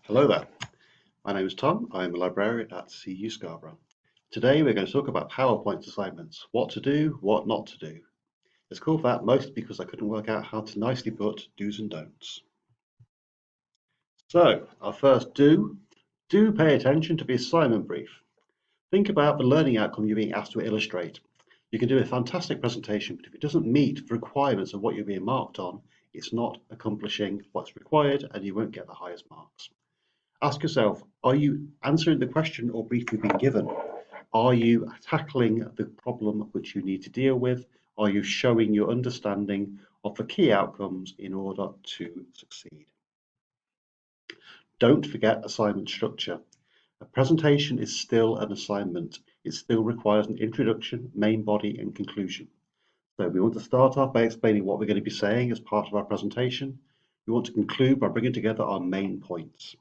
Hello there, my name is Tom. I'm a librarian at CU Scarborough. Today we're going to talk about PowerPoint assignments, what to do, what not to do. It's called that mostly because I couldn't work out how to nicely put do's and don'ts. So our first do pay attention to the assignment brief. Think about the learning outcome you're being asked to illustrate. You can do a fantastic presentation, but if it doesn't meet the requirements of what you're being marked on, it's not accomplishing what's required and you won't get the highest marks. Ask yourself, are you answering the question or brief you've been given? Are you tackling the problem which you need to deal with? Are you showing your understanding of the key outcomes in order to succeed? Don't forget assignment structure. A presentation is still an assignment. It still requires an introduction, main body, and conclusion. So we want to start off by explaining what we're going to be saying as part of our presentation. We want to conclude by bringing together our main points.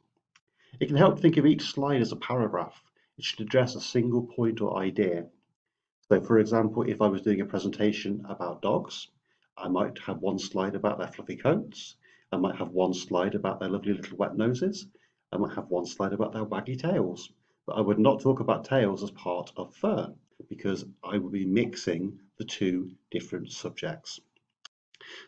It can help think of each slide as a paragraph. It should address a single point or idea. So for example, if I was doing a presentation about dogs, I might have one slide about their fluffy coats. I might have one slide about their lovely little wet noses. I might have one slide about their waggy tails. But I would not talk about tails as part of fur because I would be mixing the two different subjects.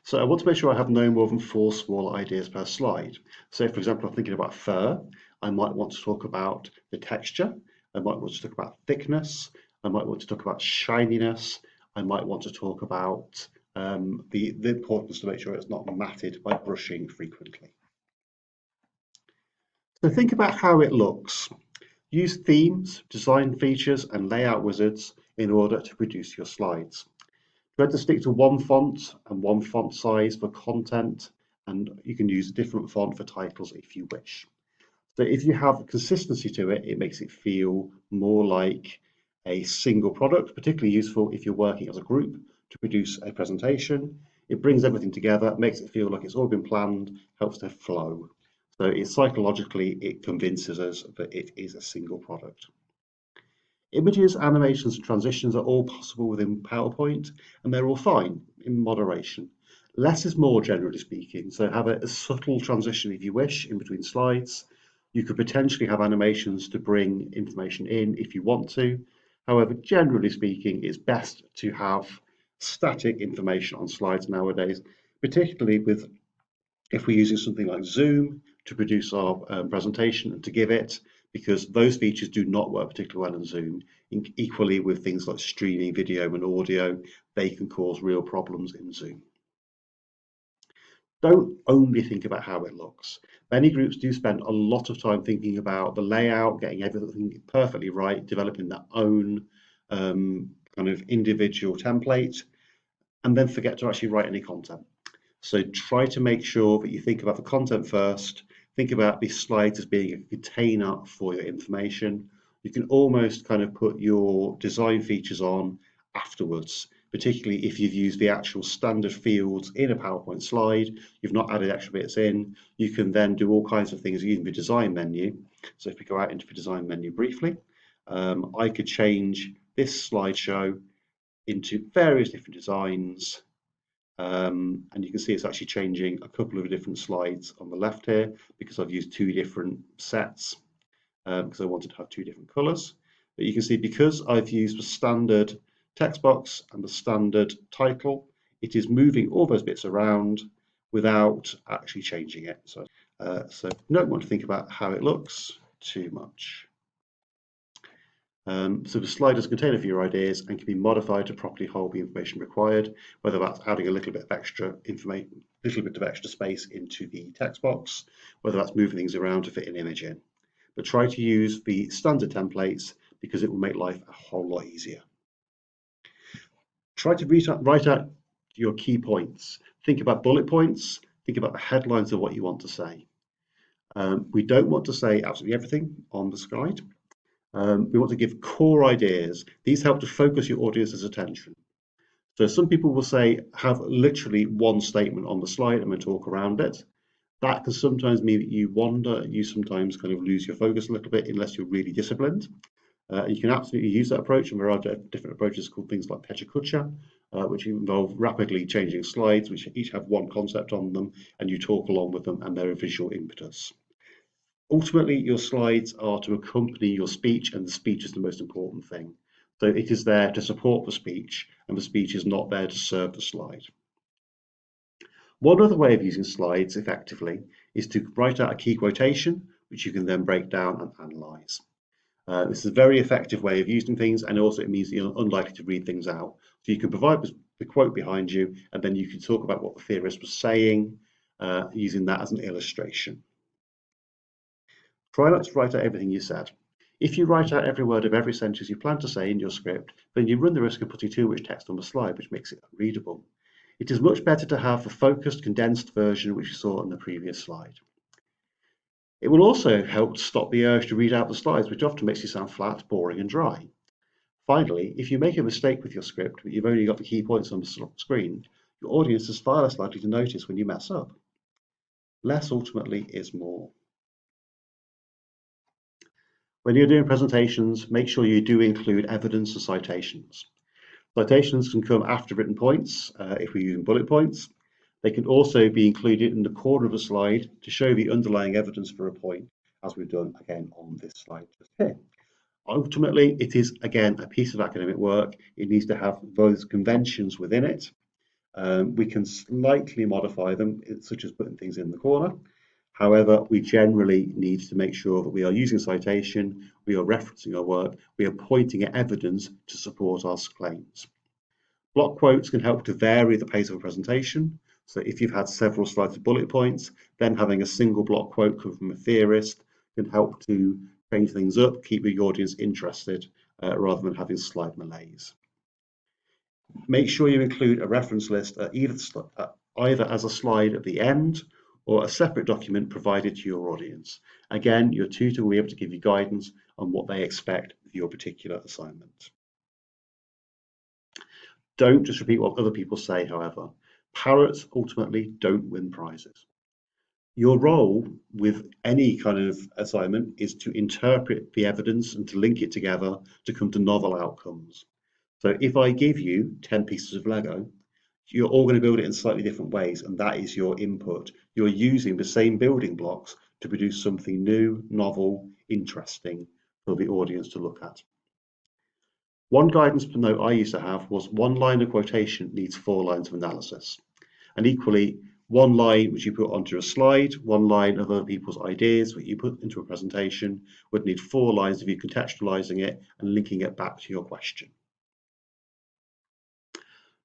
So I want to make sure I have no more than 4 small ideas per slide. So for example, I'm thinking about fur. I might want to talk about the texture. I might want to talk about thickness. I might want to talk about shininess. I might want to talk about the importance to make sure it's not matted by brushing frequently. So think about how it looks. Use themes, design features, and layout wizards in order to produce your slides. Try to stick to one font and one font size for content, and you can use a different font for titles if you wish. So if you have consistency to it, it makes it feel more like a single product, particularly useful if you're working as a group to produce a presentation. It brings everything together, makes it feel like it's all been planned, helps to flow. So psychologically, it convinces us that it is a single product. Images, animations, and transitions are all possible within PowerPoint, and they're all fine in moderation. Less is more, generally speaking, so have a subtle transition if you wish in between slides. You could potentially have animations to bring information in if you want to. However, generally speaking, it's best to have static information on slides nowadays, particularly if we're using something like Zoom to produce our presentation and to give it, because those features do not work particularly well in Zoom. Equally with things like streaming video and audio, they can cause real problems in Zoom. Don't only think about how it looks. Many groups do spend a lot of time thinking about the layout, getting everything perfectly right, developing their own kind of individual template, and then forget to actually write any content. So try to make sure that you think about the content first. Think about these slides as being a container for your information. You can almost kind of put your design features on afterwards, particularly if you've used the actual standard fields in a PowerPoint slide. You've not added extra bits in. You can then do all kinds of things using the design menu. So if we go out into the design menu briefly, I could change this slideshow into various different designs. And you can see it's actually changing a couple of different slides on the left here because I've used 2 different sets because I wanted to have 2 different colors. But you can see because I've used the standard text box and the standard title, it is moving all those bits around without actually changing it. So don't want to think about how it looks too much. So the slide is a container for your ideas and can be modified to properly hold the information required, whether that's adding a little bit of extra information, little bit of extra space into the text box, whether that's moving things around to fit an image in. But try to use the standard templates because it will make life a whole lot easier. Try to write out your key points. Think about bullet points. Think about the headlines of what you want to say. We don't want to say absolutely everything on the slide. We want to give core ideas. These help to focus your audience's attention. So some people will say, have literally one statement on the slide and then talk around it. That can sometimes mean that you wander, you sometimes kind of lose your focus a little bit unless you're really disciplined. You can absolutely use that approach, and there are different approaches called things like Pecha Kucha, which involve rapidly changing slides, which each have one concept on them, and you talk along with them, and they're a visual impetus. Ultimately, your slides are to accompany your speech, and the speech is the most important thing. So it is there to support the speech, and the speech is not there to serve the slide. One other way of using slides effectively is to write out a key quotation, which you can then break down and analyse. This is a very effective way of using things, and also it means you're unlikely to read things out. So you can provide the quote behind you, and then you can talk about what the theorist was saying, using that as an illustration. Try not to write out everything you said. If you write out every word of every sentence you plan to say in your script, then you run the risk of putting too much text on the slide, which makes it unreadable. It is much better to have the focused, condensed version which you saw on the previous slide. It will also help to stop the urge to read out the slides, which often makes you sound flat, boring, and dry. Finally, if you make a mistake with your script, but you've only got the key points on the screen, your audience is far less likely to notice when you mess up. Less ultimately is more. When you're doing presentations, make sure you do include evidence and citations. Citations can come after written points if we're using bullet points. They can also be included in the corner of a slide to show the underlying evidence for a point, as we've done again on this slide just here. Ultimately, it is again a piece of academic work. It needs to have those conventions within it. We can slightly modify them, such as putting things in the corner. However, we generally need to make sure that we are using citation, we are referencing our work, we are pointing at evidence to support our claims. Block quotes can help to vary the pace of a presentation. So if you've had several slides of bullet points, then having a single block quote come from a theorist can help to change things up, keep your audience interested, rather than having slide malaise. Make sure you include a reference list either as a slide at the end or a separate document provided to your audience. Again, your tutor will be able to give you guidance on what they expect of your particular assignment. Don't just repeat what other people say, however. Parrots ultimately don't win prizes. Your role with any kind of assignment is to interpret the evidence and to link it together to come to novel outcomes. So if I give you 10 pieces of Lego, you're all going to build it in slightly different ways, and that is your input. You're using the same building blocks to produce something new, novel, interesting for the audience to look at. One guidance note I used to have was one line of quotation needs 4 lines of analysis. And equally, one line which you put onto a slide, one line of other people's ideas that you put into a presentation would need 4 lines of you contextualizing it and linking it back to your question.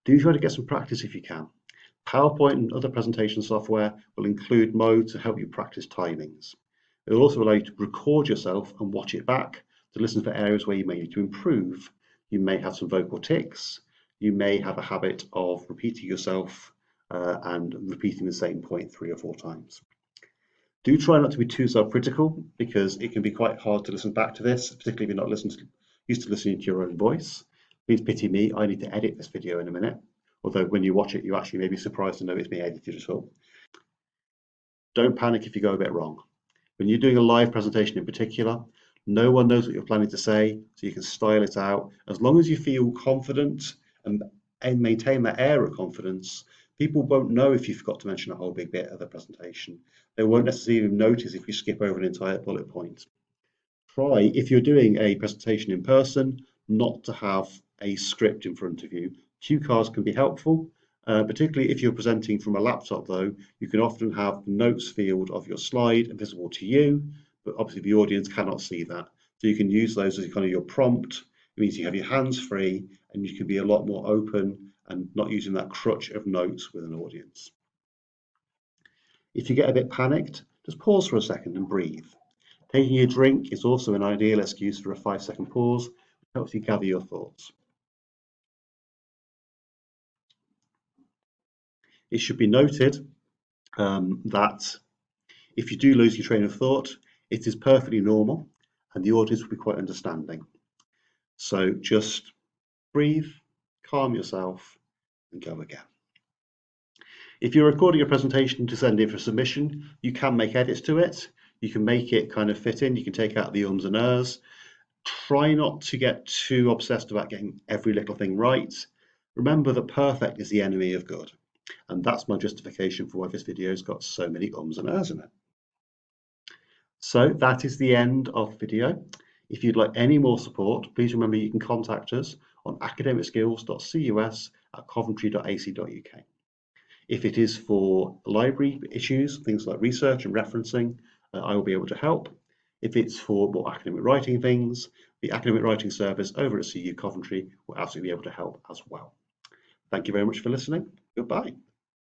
Do try to get some practice if you can. PowerPoint and other presentation software will include modes to help you practice timings. It will also allow you to record yourself and watch it back to listen for areas where you may need to improve. You may have some vocal tics. You may have a habit of repeating yourself and repeating the same point 3 or 4 times. Do try not to be too self-critical, because it can be quite hard to listen back to this, particularly if you're not used to listening to your own voice. Please pity me, I need to edit this video in a minute. Although when you watch it, you actually may be surprised to know it's being edited at all. Don't panic if you go a bit wrong. When you're doing a live presentation in particular, no one knows what you're planning to say, so you can style it out. As long as you feel confident and maintain that air of confidence, people won't know if you forgot to mention a whole big bit of the presentation. They won't necessarily notice if you skip over an entire bullet point. Try, if you're doing a presentation in person, not to have a script in front of you. Cue cards can be helpful, particularly if you're presenting from a laptop though. You can often have the notes field of your slide visible to you, but obviously the audience cannot see that. So you can use those as kind of your prompt. It means you have your hands free and you can be a lot more open and not using that crutch of notes with an audience. If you get a bit panicked, just pause for a second and breathe. Taking a drink is also an ideal excuse for a 5-second pause, which helps you gather your thoughts. It should be noted that if you do lose your train of thought, it is perfectly normal and the audience will be quite understanding. So just breathe, calm yourself, and go again. If you're recording a presentation to send in for submission, you can make edits to it. You can make it kind of fit in. You can take out the ums and ers. Try not to get too obsessed about getting every little thing right. Remember that perfect is the enemy of good. And that's my justification for why this video's got so many ums and ers in it. So that is the end of the video. If you'd like any more support, please remember you can contact us on academicskills.cus@coventry.ac.uk. If it is for library issues, things like research and referencing, I will be able to help. If it's for more academic writing things, the academic writing service over at CU Coventry will absolutely be able to help as well. Thank you very much for listening. Goodbye.